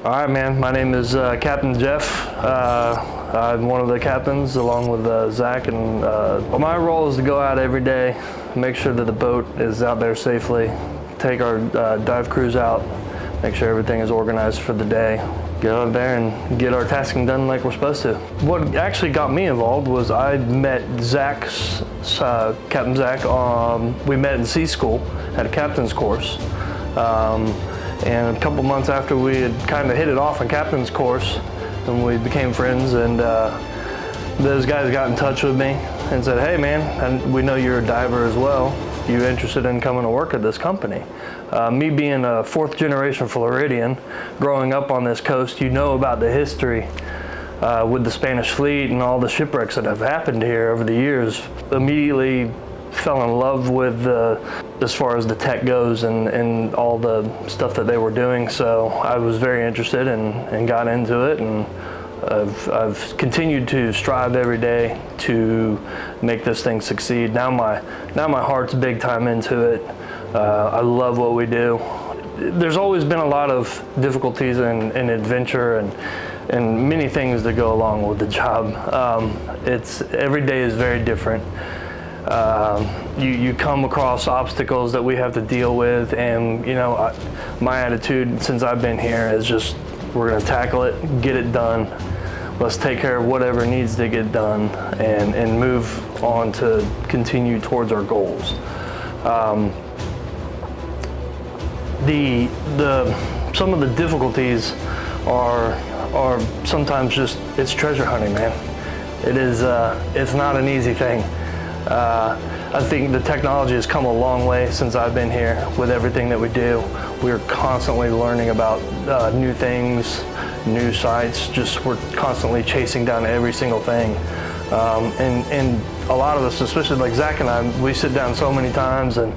All right, man. My name is Captain Jeff. I'm one of the captains along with Zach, and my role is to go out every day, make sure that the boat is out there safely, take our dive crews out, make sure everything is organized for the day, get out there and get our tasking done like we're supposed to. What actually got me involved was I met Captain Zach. We met in sea school at a captain's course. And a couple months after we had kind of hit it off on captain's course, and we became friends, and those guys got in touch with me and said, hey man, and we know you're a diver as well. You interested in coming to work at this company? Me being a fourth generation Floridian, growing up on this coast, you know about the history with the Spanish fleet and all the shipwrecks that have happened here over the years. Immediately fell in love with as far as the tech goes and all the stuff that they were doing. So I was very interested and got into it, and I've continued to strive every day to make this thing succeed. Now my heart's big time into it. I love what we do. There's always been a lot of difficulties and adventure and many things that go along with the job. Every day is very different. You come across obstacles that we have to deal with, and my attitude since I've been here is just, we're going to tackle it, get it done. Let's take care of whatever needs to get done and move on to continue towards our goals. Some of the difficulties are sometimes just, it's treasure hunting, man. It's not an easy thing. I think the technology has come a long way since I've been here with everything that we do. We're constantly learning about new things, new sites, we're constantly chasing down every single thing. And a lot of us, especially like Zach and I, we sit down so many times and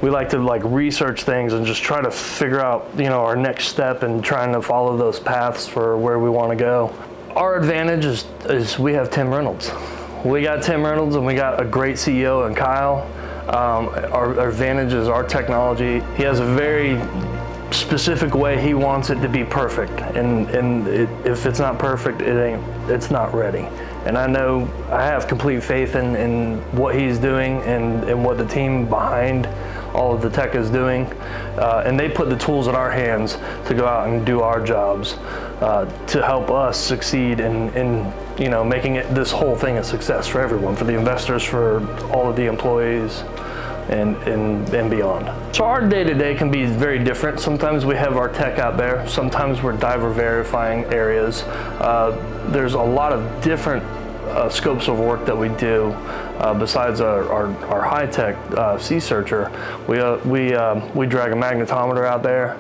we like to research things and just try to figure out our next step and trying to follow those paths for where we want to go. Our advantage is we have Tim Reynolds. We got Tim Reynolds and we got a great CEO in Kyle. Our advantage is our technology. He has a very specific way he wants it to be perfect, and if it's not perfect, it's not ready. And I know I have complete faith in what he's doing and what the team behind all of the tech is doing, and they put the tools in our hands to go out and do our jobs to help us succeed in making this whole thing a success for everyone, for the investors, for all of the employees, and beyond. So our day-to-day can be very different. Sometimes we have our tech out there. Sometimes we're diver verifying areas. There's a lot of different scopes of work that we do. Besides our high-tech sea searcher, we drag a magnetometer out there,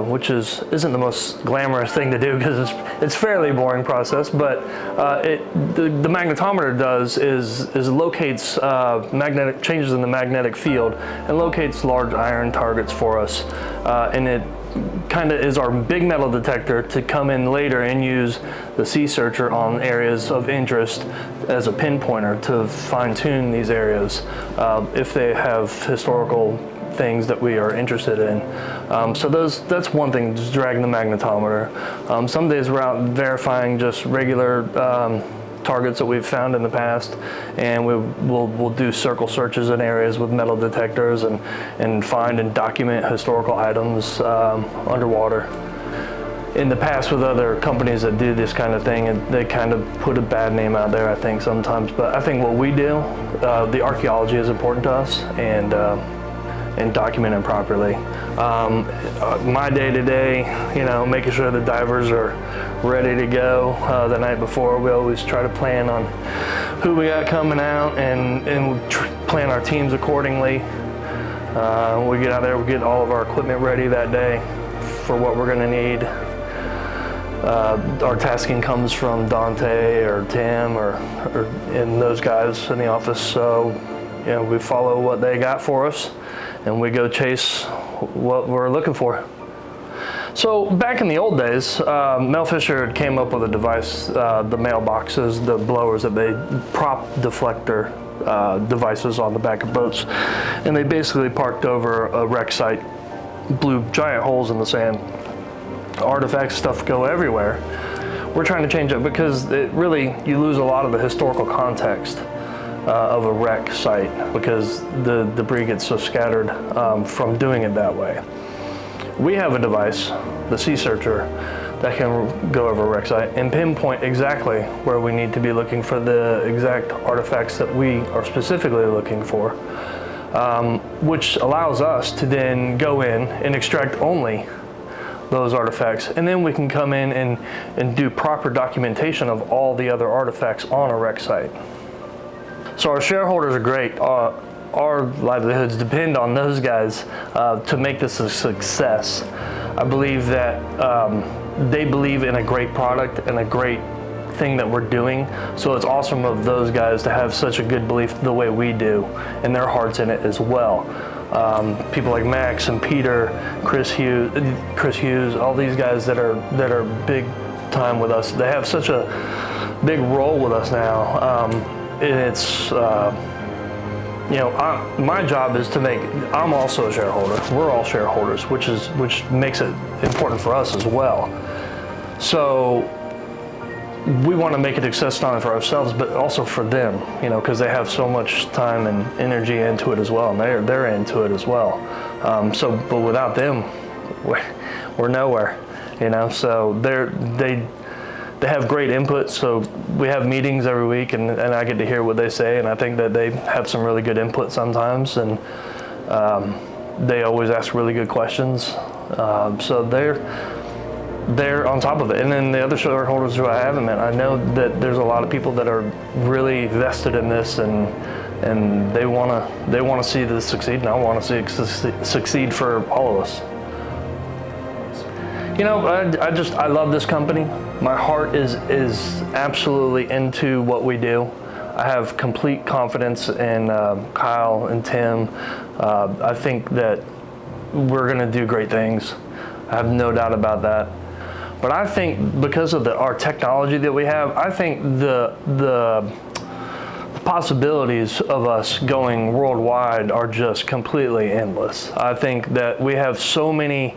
which isn't the most glamorous thing to do because it's fairly boring process. But the magnetometer does is locates magnetic changes in the magnetic field and locates large iron targets for us, and it kind of is our big metal detector to come in later and use the sea searcher on areas of interest as a pinpointer to fine-tune these areas if they have historical things that we are interested in. So that's one thing, just dragging the magnetometer. Some days we're out verifying just regular targets that we've found in the past, and we'll do circle searches in areas with metal detectors and find and document historical items underwater. In the past with other companies that do this kind of thing, and they kind of put a bad name out there, I think, sometimes. But I think what we do, the archaeology is important to us, and documenting properly. My day-to-day, making sure the divers are ready to go the night before. We always try to plan on who we got coming out and plan our teams accordingly. We get out there, we get all of our equipment ready that day for what we're gonna need. Our tasking comes from Dante or Tim or and those guys in the office. So we follow what they got for us, and we go chase what we're looking for. So back in the old days, Mel Fisher came up with a device, the mailboxes, the blowers that they prop deflector devices on the back of boats, and they basically parked over a wreck site, blew giant holes in the sand, artifacts, stuff go everywhere. We're trying to change it because you lose a lot of the historical context of a wreck site because the debris gets so scattered from doing it that way. We have a device, the Sea Searcher, that can go over a wreck site and pinpoint exactly where we need to be looking for the exact artifacts that we are specifically looking for, which allows us to then go in and extract only those artifacts, and then we can come in and do proper documentation of all the other artifacts on a wreck site. So our shareholders are great. Our livelihoods depend on those guys to make this a success. I believe that they believe in a great product and a great thing that we're doing, so it's awesome of those guys to have such a good belief the way we do, and their heart's in it as well. People like Max and Peter, Chris Hughes, all these guys that are big time with us. They have such a big role with us now, and it's my job is to make. I'm also a shareholder. We're all shareholders, which makes it important for us as well. So we want to make it a success not only for ourselves, but also for them, because they have so much time and energy into it as well, and they're into it as well. But without them, we're nowhere, So they have great input. So we have meetings every week, and I get to hear what they say, and I think that they have some really good input sometimes, and they always ask really good questions. So they're on top of it. And then the other shareholders who I haven't met, I know that there's a lot of people that are really vested in this, and they want to see this succeed, and I want to see it succeed for all of us. I love this company. My heart is absolutely into what we do. I have complete confidence in Kyle and Tim. I think that we're going to do great things. I have no doubt about that. But I think because of our technology that we have, I think the possibilities of us going worldwide are just completely endless. I think that we have so many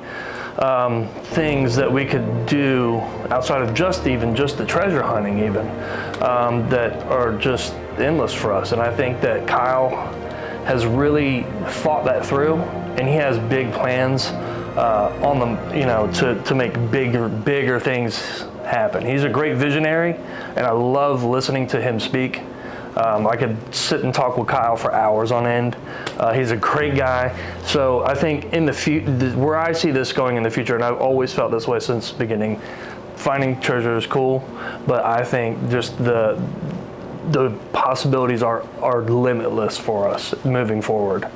things that we could do outside of just the treasure hunting that are just endless for us. And I think that Kyle has really thought that through, and he has big plans on them, to make bigger things happen. He's a great visionary, and I love listening to him speak. I could sit and talk with Kyle for hours on end. He's a great guy. So I think in the where I see this going in the future, and I've always felt this way since the beginning, finding treasure is cool, but I think just the possibilities are limitless for us moving forward.